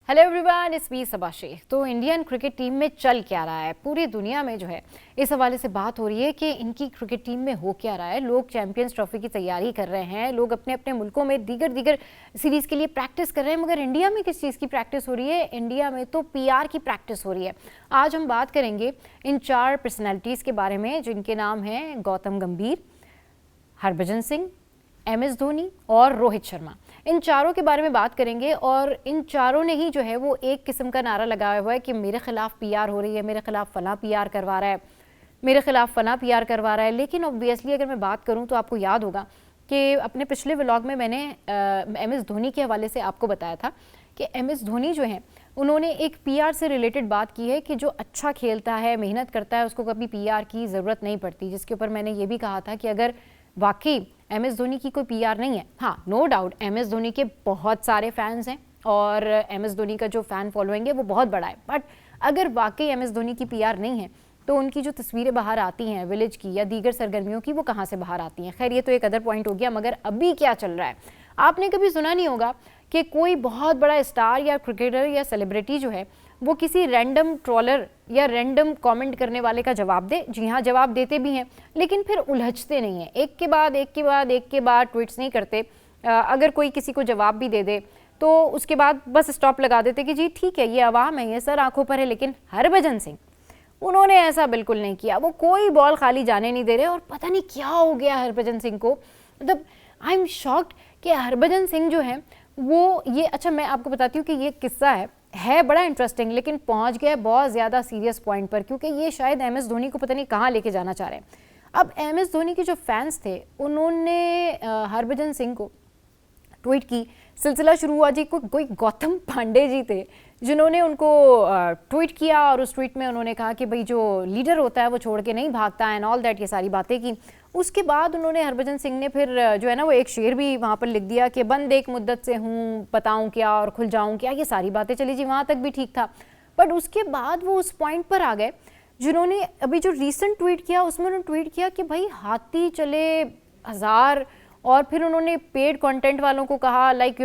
Hello everyone, it's me सबा शेख। तो Indian cricket team में चल क्या रहा है, पूरी दुनिया में जो है इस हवाले से बात हो रही है कि इनकी क्रिकेट टीम में हो क्या रहा है। लोग चैंपियंस ट्रॉफी की तैयारी कर रहे हैं, लोग अपने अपने मुल्कों में दीगर सीरीज़ के लिए प्रैक्टिस कर रहे हैं, मगर इंडिया में किस चीज़ की प्रैक्टिस हो रही है? इंडिया में तो पीआर की प्रैक्टिस हो रही है। आज हम बात करेंगे इन 4 पर्सनैलिटीज़ के बारे में जिनके नाम हैं गौतम गंभीर, हरभजन सिंह, MS धोनी और रोहित शर्मा। इन चारों के बारे में बात करेंगे और इन चारों ने ही जो है वो एक किस्म का नारा लगाया हुआ है कि मेरे खिलाफ पीआर हो रही है, मेरे खिलाफ फला पीआर करवा रहा है, मेरे खिलाफ फला पीआर करवा रहा है। लेकिन ऑब्वियसली अगर मैं बात करूं तो आपको याद होगा कि अपने पिछले व्लॉग में मैंने MS धोनी के हवाले से आपको बताया था कि MS धोनी जो है उन्होंने एक पीआर से रिलेटेड बात की है कि जो अच्छा खेलता है, मेहनत करता है, उसको कभी पीआर की ज़रूरत नहीं पड़ती। जिसके ऊपर मैंने ये भी कहा था कि अगर वाकई MS धोनी की कोई पीआर नहीं है, हाँ नो डाउट MS धोनी के बहुत सारे फैंस हैं और MS धोनी का जो फ़ैन फॉलोइंग है वो बहुत बड़ा है, बट अगर वाकई MS धोनी की पीआर नहीं है तो उनकी जो तस्वीरें बाहर आती हैं विलेज की या दीगर सरगर्मियों की, वो कहाँ से बाहर आती हैं? खैर, ये तो एक अदर पॉइंट हो गया। मगर अभी क्या चल रहा है, आपने कभी सुना नहीं होगा कि कोई बहुत बड़ा स्टार या क्रिकेटर या सेलिब्रिटी जो है वो किसी रैंडम ट्रॉलर या रैंडम कमेंट करने वाले का जवाब दे। जी हाँ, जवाब देते भी हैं, लेकिन फिर उलझते नहीं हैं, एक के बाद ट्वीट्स नहीं करते। अगर कोई किसी को जवाब भी दे दे तो उसके बाद बस स्टॉप लगा देते कि जी ठीक है, ये आवाम है, ये सर आंखों पर है। लेकिन हरभजन सिंह, उन्होंने ऐसा बिल्कुल नहीं किया। वो कोई बॉल खाली जाने नहीं दे रहे और पता नहीं क्या हो गया हरभजन सिंह को। मतलब आई एम शॉक्ड कि हरभजन सिंह जो है वो ये, अच्छा मैं आपको बताती हूँ कि ये किस्सा है बड़ा इंटरेस्टिंग, लेकिन पहुंच गया बहुत ज़्यादा सीरियस पॉइंट पर, क्योंकि ये शायद MS धोनी को पता नहीं कहाँ लेके जाना चाह रहे हैं। अब MS धोनी के जो फैंस थे उन्होंने हरभजन सिंह को ट्वीट की, सिलसिला शुरू हुआ जी। कोई गौतम पांडे जी थे जिन्होंने उनको ट्वीट किया और उस ट्वीट में उन्होंने कहा कि भाई जो लीडर होता है वो छोड़ के नहीं भागता एंड ऑल दैट, ये सारी बातें की। उसके बाद उन्होंने हरभजन सिंह ने फिर जो है ना वो एक शेर भी वहाँ पर लिख दिया कि बंद एक मुद्दत से हूँ, बताऊँ क्या और खुल जाऊँ क्या, ये सारी बातें चली जी, वहाँ तक भी ठीक था। बट उसके बाद वो उस पॉइंट पर आ गए जिन्होंने अभी जो रिसेंट ट्वीट किया उसमें उन्होंने ट्वीट किया कि भाई हाथी चले 1000, और फिर उन्होंने पेड कंटेंट वालों को कहा लाइक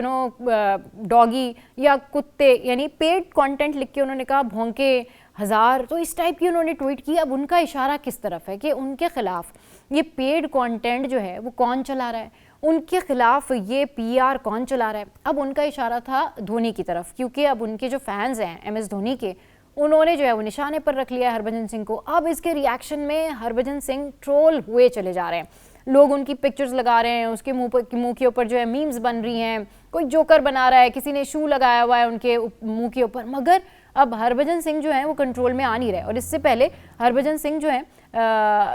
डॉगी या कुत्ते, यानी पेड कंटेंट लिख के उन्होंने कहा भौंके 1000। तो इस टाइप की उन्होंने ट्वीट की। अब उनका इशारा किस तरफ है कि उनके खिलाफ ये पेड कंटेंट जो है वो कौन चला रहा है, उनके खिलाफ ये पीआर कौन चला रहा है? अब उनका इशारा था धोनी की तरफ, क्योंकि अब उनके जो फैंस हैं MS धोनी के, उन्होंने जो है वो निशाने पर रख लिया हरभजन सिंह को। अब इसके रिएक्शन में हरभजन सिंह ट्रोल हुए चले जा रहे हैं, लोग उनकी पिक्चर्स लगा रहे हैं, उसके मुंह के ऊपर जो है मीम्स बन रही हैं, कोई जोकर बना रहा है, किसी ने शू लगाया हुआ है उनके मुंह के ऊपर। मगर अब हरभजन सिंह जो है वो कंट्रोल में आ नहीं रहे। और इससे पहले हरभजन सिंह जो है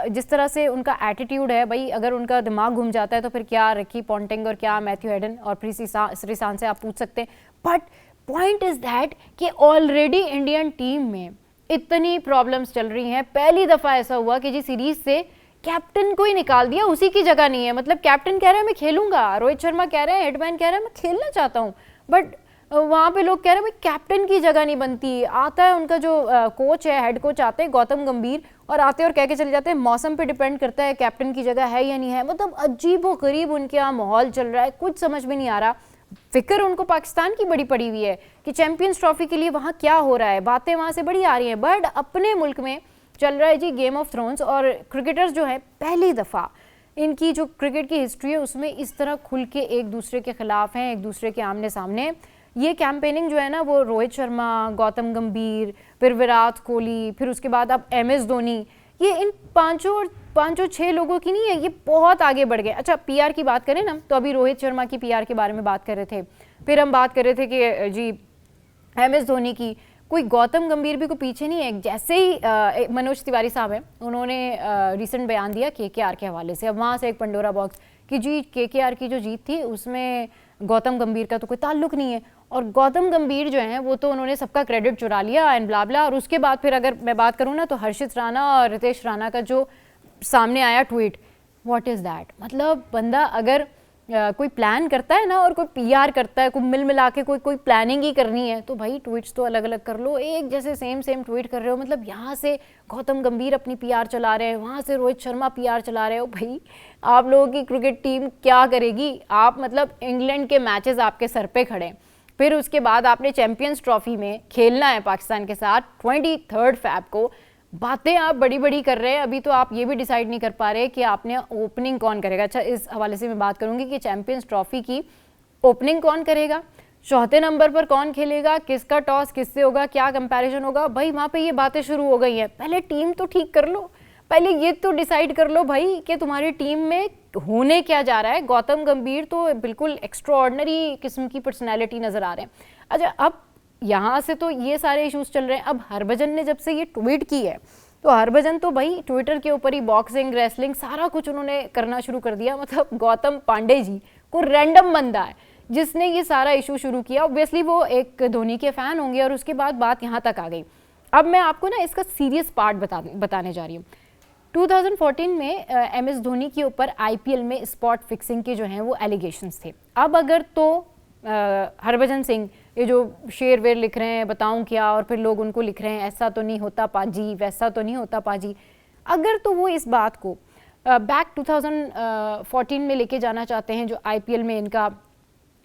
जिस तरह से उनका एटीट्यूड है, भाई अगर उनका दिमाग घूम जाता है तो फिर क्या रिकी पॉन्टिंग और क्या मैथ्यू हेडन और प्रीति श्रीशांत से आप पूछ सकते हैं। बट पॉइंट इज दैट कि ऑलरेडी इंडियन टीम में इतनी प्रॉब्लम्स चल रही हैं। पहली दफ़ा ऐसा हुआ कि जी सीरीज से कैप्टन को ही निकाल दिया, उसी की जगह नहीं है। मतलब कैप्टन कह रहे हैं मैं खेलूंगा, रोहित शर्मा कह रहे हैं, हेडमैन कह रहे हैं मैं खेलना चाहता हूँ, बट वहाँ पे लोग कह रहे हैं भाई कैप्टन की जगह नहीं बनती। आता है उनका जो कोच है, हेड कोच आते हैं गौतम गंभीर, और आते और कह के चले जाते हैं मौसम पे डिपेंड करता है कैप्टन की जगह है या नहीं है। मतलब अजीब व गरीब उनके यहाँ माहौल चल रहा है, कुछ समझ में नहीं आ रहा। फिक्र उनको पाकिस्तान की बड़ी पड़ी हुई है कि चैंपियंस ट्रॉफी के लिए वहाँ क्या हो रहा है, बातें वहाँ से बड़ी आ रही हैं, बट अपने मुल्क में चल रहा है जी गेम ऑफ थ्रोन्स। और क्रिकेटर्स जो है पहली दफ़ा इनकी जो क्रिकेट की हिस्ट्री है उसमें इस तरह खुल के एक दूसरे के खिलाफ हैं, एक दूसरे के आमने सामने। ये कैंपेनिंग जो है ना वो रोहित शर्मा, गौतम गंभीर, फिर विराट कोहली, फिर उसके बाद अब MS धोनी, ये इन पांचों 6 लोगों की नहीं है, ये बहुत आगे बढ़ गए। अच्छा पीआर की बात करें ना तो अभी रोहित शर्मा की पीआर के बारे में बात कर रहे थे, फिर हम बात कर रहे थे कि जी MS धोनी की, कोई गौतम गंभीर भी को पीछे नहीं है। जैसे ही मनोज तिवारी साहब हैं उन्होंने रिसेंट बयान दिया KKR के हवाले से, अब वहाँ से एक पंडोरा बॉक्स कि जी KKR की जो जीत थी उसमें गौतम गंभीर का तो कोई ताल्लुक नहीं है। और गौतम गंभीर जो हैं वो तो उन्होंने सबका क्रेडिट चुरा लिया एंड ब्ला ब्ला। और उसके बाद फिर अगर मैं बात करूँ ना तो हर्षित राणा और रितेश राणा का जो सामने आया ट्वीट, व्हाट इज़ दैट? मतलब बंदा अगर कोई प्लान करता है ना और कोई पीआर करता है, कोई मिला के कोई प्लानिंग ही करनी है तो भाई ट्वीट्स तो अलग अलग कर लो। एक जैसे सेम ट्वीट कर रहे हो, मतलब यहाँ से गौतम गंभीर अपनी पीआर चला रहे हैं, वहाँ से रोहित शर्मा पीआर चला रहे हो। भाई आप लोगों की क्रिकेट टीम क्या करेगी? आप मतलब इंग्लैंड के मैचेस आपके सर पे खड़े, फिर उसके बाद आपने चैंपियंस ट्रॉफी में खेलना है पाकिस्तान के साथ 23 फ़रवरी को। बातें आप बड़ी बड़ी कर रहे हैं, अभी तो आप ये भी डिसाइड नहीं कर पा रहे कि आपने ओपनिंग कौन करेगा। अच्छा, इस हवाले से मैं बात करूंगी कि चैंपियंस ट्रॉफी की ओपनिंग कौन करेगा, चौथे नंबर पर कौन खेलेगा, किसका टॉस किससे होगा, क्या कंपैरिजन होगा। भाई वहाँ पे ये बातें शुरू हो गई हैं। पहले टीम तो ठीक कर लो, पहले ये तो डिसाइड कर लो भाई कि तुम्हारी टीम में होने क्या जा रहा है। गौतम गंभीर तो बिल्कुल एक्स्ट्राऑर्डिनरी किस्म की पर्सनैलिटी नज़र आ रहे हैं। अच्छा, अब यहाँ से तो ये सारे इश्यूज चल रहे हैं। अब हरभजन ने जब से ये ट्वीट की है तो हरभजन तो भाई ट्विटर के ऊपर ही बॉक्सिंग, रेसलिंग सारा कुछ उन्होंने करना शुरू कर दिया। मतलब गौतम पांडे जी को रैंडम बंदा है जिसने ये सारा इशू शुरू किया। ऑब्वियसली वो एक धोनी के फ़ैन होंगे और उसके बाद बात यहाँ तक आ गई। अब मैं आपको ना इसका सीरियस पार्ट बताने जा रही हूँ। 2014 में MS धोनी के ऊपर IPL में स्पॉट फिक्सिंग के जो हैं वो एलिगेशंस थे। अब अगर तो हरभजन सिंह ये जो शेर वेर लिख रहे हैं बताऊं क्या, और फिर लोग उनको लिख रहे हैं ऐसा तो नहीं होता पाजी, वैसा तो नहीं होता पाजी, अगर तो वो इस बात को बैक 2014 में लेके जाना चाहते हैं जो IPL में इनका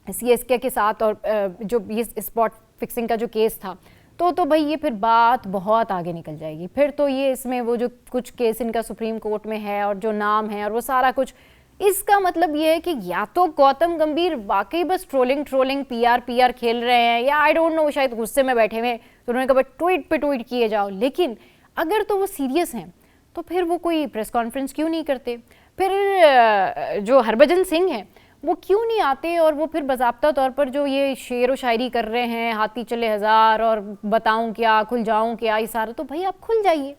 CSK के साथ और जो ये स्पॉट फिक्सिंग का जो केस था, तो भाई ये फिर बात बहुत आगे निकल जाएगी। फिर तो ये इसमें वो जो कुछ केस इनका सुप्रीम कोर्ट में है और जो नाम है और वो सारा कुछ, इसका मतलब ये है कि या तो गौतम गंभीर वाकई बस ट्रोलिंग PR खेल रहे हैं, या आई डोंट नो शायद गुस्से में बैठे हुए तो उन्होंने कहा ट्वीट पे ट्वीट किए जाओ। लेकिन अगर तो वो सीरियस हैं तो फिर वो कोई प्रेस कॉन्फ्रेंस क्यों नहीं करते? फिर जो हरभजन सिंह हैं वो क्यों नहीं आते और वो फिर बाज़ाब्ता तौर पर जो ये शेर व शायरी कर रहे हैं, हाथी चले हज़ार और बताऊं क्या, खुल जाऊं क्या, ये सारा, तो भाई आप खुल जाइए,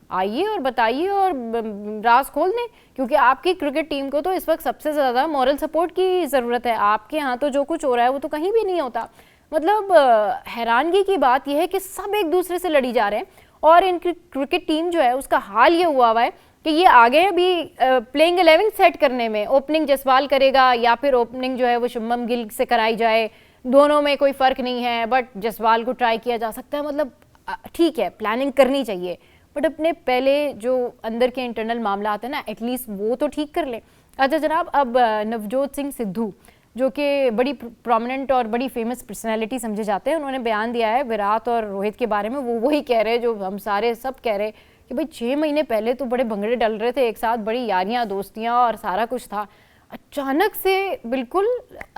आइए और बताइए और राज खोल दें। क्योंकि आपकी क्रिकेट टीम को तो इस वक्त सबसे ज़्यादा मॉरल सपोर्ट की ज़रूरत है। आपके यहाँ तो जो कुछ हो रहा है वो तो कहीं भी नहीं होता। मतलब हैरानगी की बात यह है कि सब एक दूसरे से लड़ी जा रहे हैं और इनकी क्रिकेट टीम जो है उसका हाल ये हुआ है कि ये आगे अभी प्लेइंग 11 सेट करने में ओपनिंग जसवाल करेगा या फिर ओपनिंग जो है वो शुभमन गिल से कराई जाए, दोनों में कोई फ़र्क नहीं है, बट जसवाल को ट्राई किया जा सकता है। मतलब ठीक है, प्लानिंग करनी चाहिए, बट अपने पहले जो अंदर के इंटरनल मामला आते हैं ना, एटलीस्ट वो तो ठीक कर ले। अच्छा जनाब, अब नवजोत सिंह सिद्धू जो कि बड़ी प्रोमिनेंट और बड़ी फेमस पर्सनैलिटी समझे जाते हैं, उन्होंने बयान दिया है विराट और रोहित के बारे में। वो वही कह रहे हैं जो हम सारे सब कह रहे कि भाई 6 महीने पहले तो बड़े भंगड़े डल रहे थे एक साथ, बड़ी यारियां दोस्तियां और सारा कुछ था। अचानक से बिल्कुल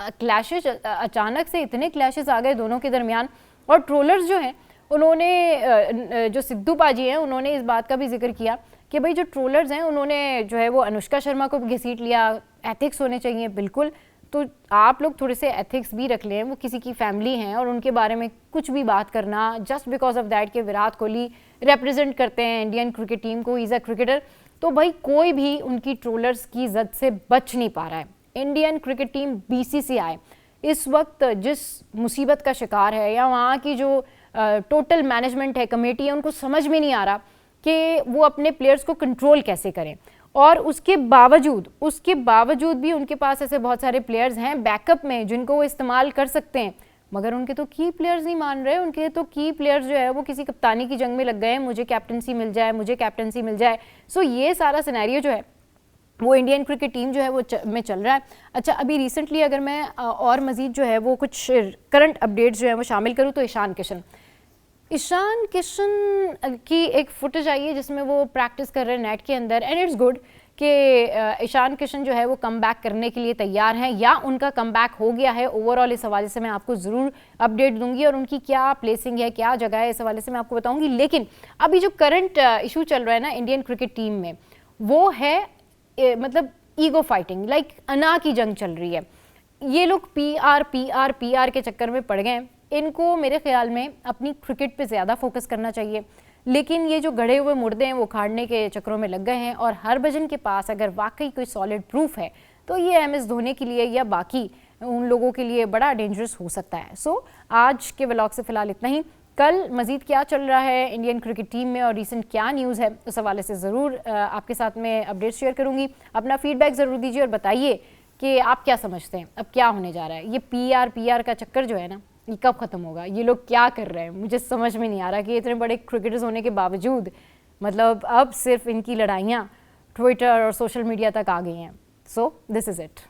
क्लैशेस, अचानक से इतने क्लैशेस आ गए दोनों के दरमियान। और ट्रोलर्स जो हैं उन्होंने, जो सिद्धू पाजी हैं, उन्होंने इस बात का भी जिक्र किया कि भाई जो ट्रोलर्स हैं उन्होंने जो है वो अनुष्का शर्मा को घसीट लिया, एथिक्स होने चाहिए। बिल्कुल, तो आप लोग थोड़े से एथिक्स भी रख लें। वो किसी की फैमिली हैं और उनके बारे में कुछ भी बात करना जस्ट बिकॉज ऑफ दैट कि विराट कोहली रिप्रेजेंट करते हैं इंडियन क्रिकेट टीम को, इज़ अ क्रिकेटर, तो भाई कोई भी उनकी ट्रोलर्स की जद से बच नहीं पा रहा है। इंडियन क्रिकेट टीम BCCI इस वक्त जिस मुसीबत का शिकार है, या वहाँ की जो टोटल मैनेजमेंट है, कमेटी है, उनको समझ में नहीं आ रहा कि वो अपने प्लेयर्स को कंट्रोल कैसे करें। और उसके बावजूद भी उनके पास ऐसे बहुत सारे प्लेयर्स हैं बैकअप में जिनको वो इस्तेमाल कर सकते हैं, मगर उनके तो की प्लेयर्स नहीं मान रहे। उनके तो की प्लेयर्स जो है वो किसी कप्तानी की जंग में लग गए हैं, मुझे कैप्टनसी मिल जाए, मुझे कैप्टनसी मिल जाए। सो ये सारा सिनेरियो जो है वो इंडियन क्रिकेट टीम जो है वो में चल रहा है। अच्छा, अभी रिसेंटली अगर मैं और मज़ीद जो है वो कुछ करंट अपडेट्स जो है वो शामिल करूँ तो ईशान किशन की एक फुटेज आई है जिसमें वो प्रैक्टिस कर रहे हैं नेट के अंदर, एंड इट्स गुड कि ईशान किशन जो है वो कम बैक करने के लिए तैयार हैं या उनका कम बैक हो गया है। ओवरऑल इस हवाले से मैं आपको ज़रूर अपडेट दूंगी और उनकी क्या प्लेसिंग है, क्या जगह है, इस हवाले से मैं आपको बताऊंगी। लेकिन अभी जो करंट इशू चल रहा है ना इंडियन क्रिकेट टीम में, वो है मतलब ईगो फाइटिंग, लाइक अना की जंग चल रही है। ये लोग PR के चक्कर में पड़ गए हैं। इनको मेरे ख्याल में अपनी क्रिकेट पे ज़्यादा फोकस करना चाहिए, लेकिन ये जो गड़े हुए मुर्दे हैं वो खाड़ने के चक्करों में लग गए हैं। और हरभजन के पास अगर वाकई कोई सॉलिड प्रूफ है तो ये MS धोनी के लिए या बाकी उन लोगों के लिए बड़ा डेंजरस हो सकता है। सो आज के व्लॉग से फ़िलहाल इतना ही। कल मज़ीद क्या चल रहा है इंडियन क्रिकेट टीम में और रिसेंट क्या न्यूज़ है, उस हवाले से ज़रूर आपके साथ में अपडेट शेयर करूँगी। अपना फीडबैक ज़रूर दीजिए और बताइए कि आप क्या समझते हैं अब क्या होने जा रहा है। ये PR का चक्कर जो है ना, ये कब ख़त्म होगा? ये लोग क्या कर रहे हैं? मुझे समझ में नहीं आ रहा कि इतने बड़े क्रिकेटर्स होने के बावजूद मतलब अब सिर्फ इनकी लड़ाइयाँ ट्विटर और सोशल मीडिया तक आ गई हैं। So this is it.